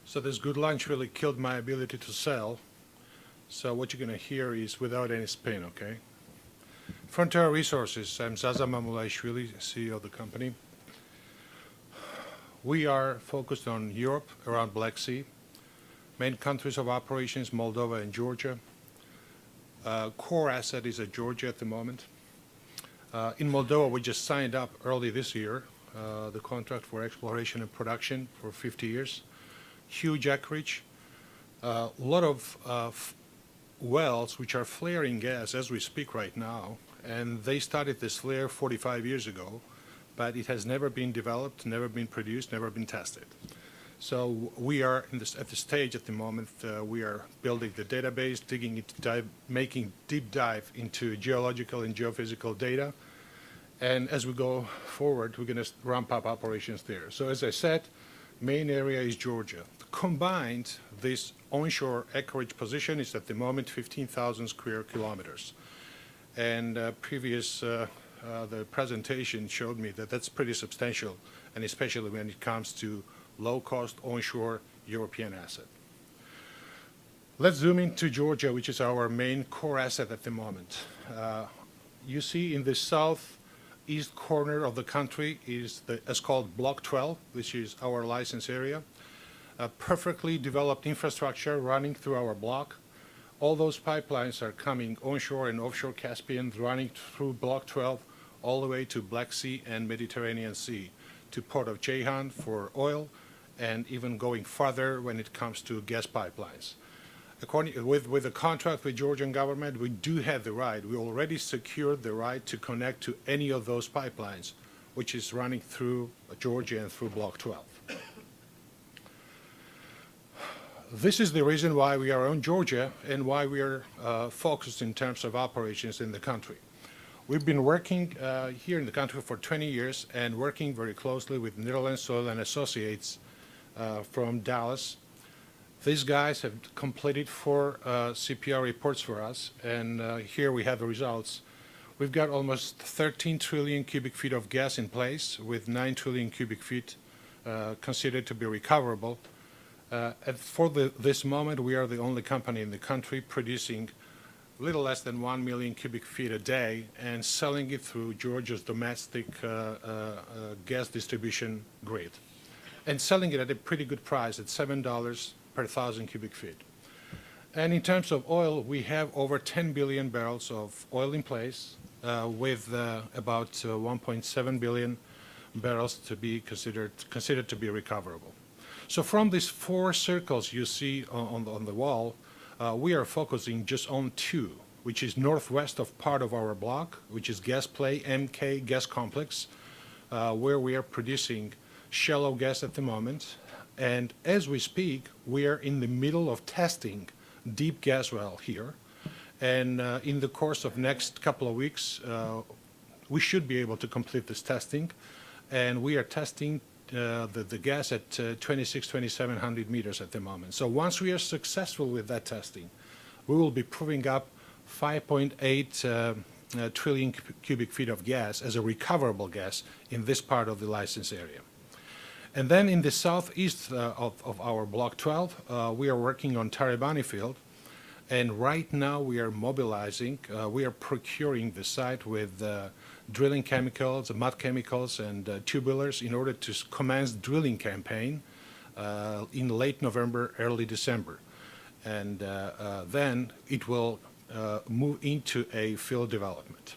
So this good lunch really killed my ability to sell. So what you're going to hear is without any spin, okay? Frontera Resources, I'm Zaza Mamulaishvili, CEO of the company. We are focused on Europe, around Black Sea. Main countries of operations, Moldova and Georgia. Core asset is at Georgia at the moment. In Moldova, we just signed up early this year the contract for exploration and production for 50 years. Huge acreage, a lot of wells which are flaring gas as we speak right now, and they started this flare 45 years ago, but it has never been developed, never been produced, never been tested. So we are at the stage at the moment, we are building the database, making deep dive into geological and geophysical data, and as we go forward, we're going to ramp up operations there. So as I said, main area is Georgia. Combined, this onshore acreage position is at the moment 15,000 square kilometers. And the presentation showed me that that's pretty substantial, and especially when it comes to low-cost onshore European asset. Let's zoom into Georgia, which is our main core asset at the moment. You see in the southeast corner of the country is it's called Block 12, which is our license area. A perfectly developed infrastructure running through our block. All those pipelines are coming onshore and offshore Caspian, running through Block 12 all the way to Black Sea and Mediterranean Sea, to Port of Ceyhan for oil, and even going farther when it comes to gas pipelines. With the contract with Georgian government, we do have the right. We already secured the right to connect to any of those pipelines, which is running through Georgia and through Block 12. This is the reason why we are on Georgia and why we are focused in terms of operations in the country. We've been working here in the country for 20 years and working very closely with Netherlands Oil and Associates from Dallas. These guys have completed 4 CPR reports for us, and here we have the results. We've got almost 13 trillion cubic feet of gas in place, with 9 trillion cubic feet considered to be recoverable. For this moment, we are the only company in the country producing little less than 1 million cubic feet a day and selling it through Georgia's domestic gas distribution grid, and selling it at a pretty good price at $7 per 1,000 cubic feet. And in terms of oil, we have over 10 billion barrels of oil in place, with about 1.7 billion barrels to be considered to be recoverable. So from these 4 circles you see on the wall, we are focusing just on 2, which is northwest of part of our block, which is gas play MK gas complex, where we are producing shallow gas at the moment. And as we speak, we are in the middle of testing deep gas well here. And in the course of next couple of weeks, we should be able to complete this testing. And we are testing the gas at 2,700 meters at the moment. So once we are successful with that testing, we will be proving up 5.8 trillion cubic feet of gas as a recoverable gas in this part of the license area. And then in the southeast of our Block 12, we are working on Taribani field. And right now we are mobilizing, we are procuring the site with drilling chemicals, mud chemicals, and tubulars in order to commence drilling campaign in late November, early December. And then it will move into a field development.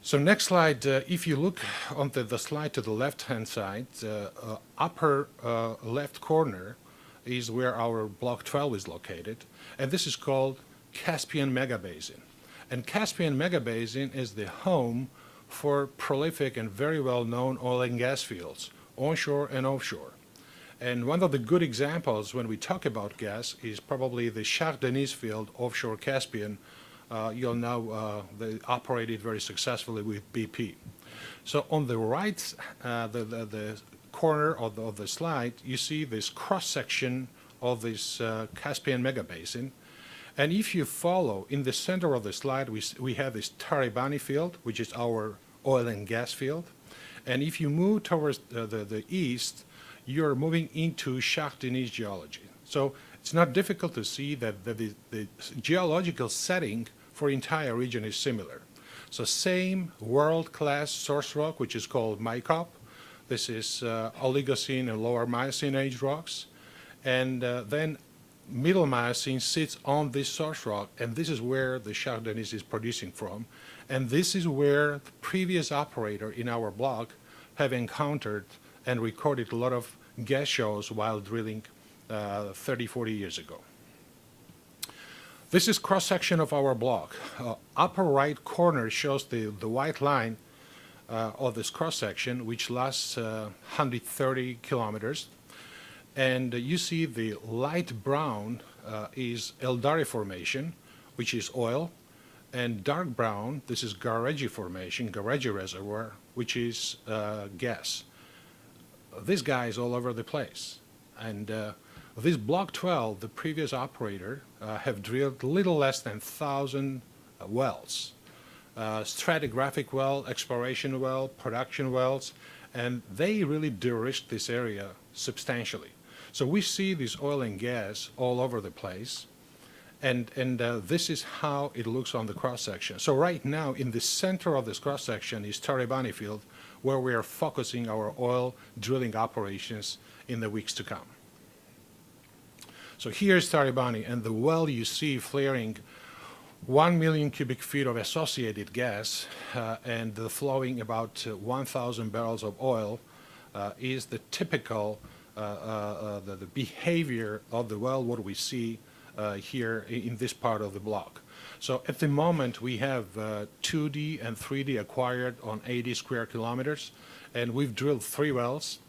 So next slide, if you look on the slide to the left-hand side, upper left corner is where our Block 12 is located, and this is called Caspian Megabasin. And Caspian Megabasin is the home for prolific and very well-known oil and gas fields, onshore and offshore. And one of the good examples when we talk about gas is probably the Shah Deniz field offshore Caspian. You'll know they operated very successfully with BP. So on the right, the corner of the slide, you see this cross-section of this Caspian Megabasin. And if you follow, in the center of the slide, we have this Taribani field, which is our oil and gas field. And if you move towards the east, you're moving into Chardonnay geology. So it's not difficult to see that the geological setting for entire region is similar. So same world-class source rock, which is called Mycop. This is Oligocene and Lower Miocene age rocks. And then Middle Miocene sits on this source rock, and this is where the Chardonnay is producing from. And this is where the previous operator in our block have encountered and recorded a lot of gas shows while drilling 30, 40 years ago. This is cross-section of our block. Upper right corner shows the white line of this cross-section, which lasts 130 kilometers. And you see the light brown is Eldari Formation, which is oil, and dark brown, this is Garegi Formation, Garegi Reservoir, which is gas. This guy is all over the place. And this Block 12, the previous operator, have drilled little less than 1,000 wells. Stratigraphic well, exploration well, production wells, and they really de-risked this area substantially. So we see this oil and gas all over the place, and this is how it looks on the cross-section. So right now, in the center of this cross-section is Taribani field, where we are focusing our oil drilling operations in the weeks to come. So here's Taribani, and the well you see flaring 1 million cubic feet of associated gas and the flowing about 1,000 barrels of oil is the typical the behavior of the well, what we see here in this part of the block. So at the moment, we have 2D and 3D acquired on 80 square kilometers, and we've drilled 3 wells,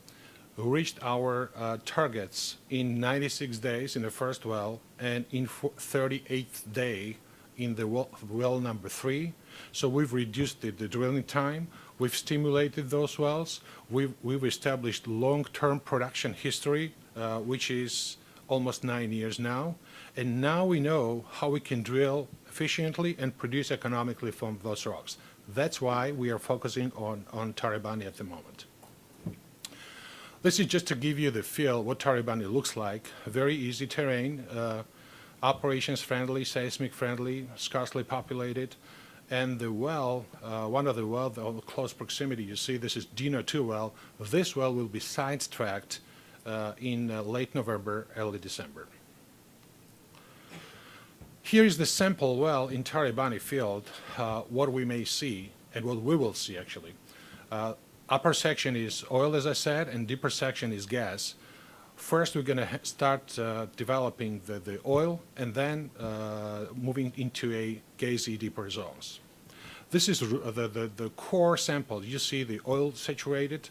reached our targets in 96 days in the first well, and in 38th day in the well number 3. So we've reduced the drilling time. We've stimulated those wells. We've established long-term production history, which is almost 9 years now. And now we know how we can drill efficiently and produce economically from those rocks. That's why we are focusing on Taribani at the moment. This is just to give you the feel what Taribani looks like. Very easy terrain, operations friendly, seismic friendly, scarcely populated. And the well, one of the wells of close proximity, you see this is Dino 2 well. This well will be sidetracked in late November, early December. Here is the sample well in Taribani field, what we may see and what we will see actually. Upper section is oil, as I said, and deeper section is gas. First, we're going to start developing the oil and then moving into a gazy deeper zones. This is the core sample. You see the oil saturated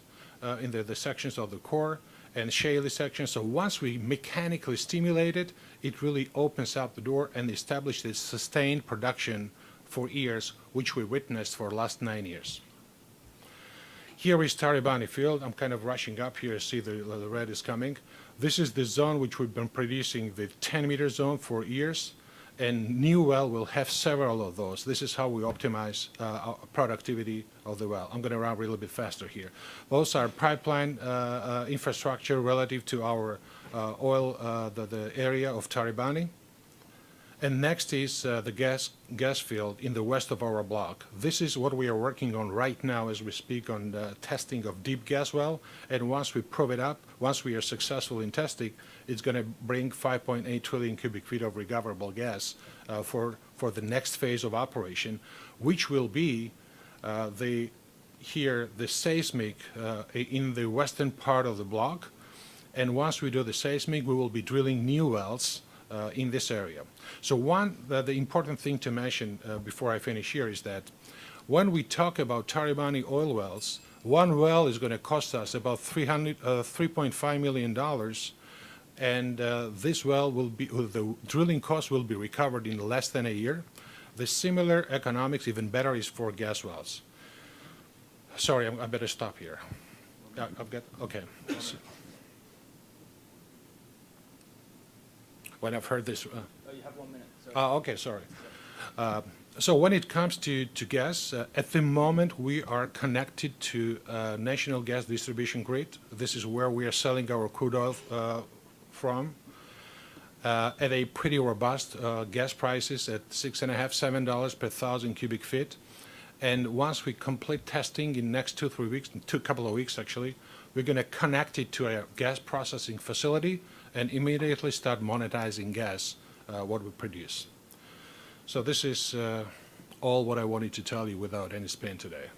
in the sections of the core and shaly sections. So once we mechanically stimulate it, it really opens up the door and establishes sustained production for years, which we witnessed for the last 9 years. Here is Taribani field. I'm kind of rushing up here. See the red is coming. This is the zone which we've been producing, the 10-meter zone for years, and new well will have several of those. This is how we optimize our productivity of the well. I'm going to run a little bit faster here. Those are pipeline infrastructure relative to our oil, the area of Taribani. And next is the gas field in the west of our block. This is what we are working on right now as we speak on the testing of deep gas well. And once we prove it up, once we are successful in testing, it's going to bring 5.8 trillion cubic feet of recoverable gas for the next phase of operation, which will be the seismic in the western part of the block. And once we do the seismic, we will be drilling new wells in this area. So the important thing to mention before I finish here is that when we talk about Taribani oil wells, one well is going to cost us about $3.5 million, and this well will be, the drilling cost will be recovered in less than a year. The similar economics, even better, is for gas wells. Sorry, I better stop here. Okay. When I've heard this. You have 1 minute. Okay, sorry. So when it comes to gas, at the moment we are connected to national gas distribution grid. This is where we are selling our crude oil from at a pretty robust gas prices at $6.5, $7 per thousand cubic feet. And once we complete testing in next 2-3 weeks, couple of weeks actually, we're going to connect it to a gas processing facility and immediately start monetizing gas, what we produce. So this is all what I wanted to tell you without any spin today.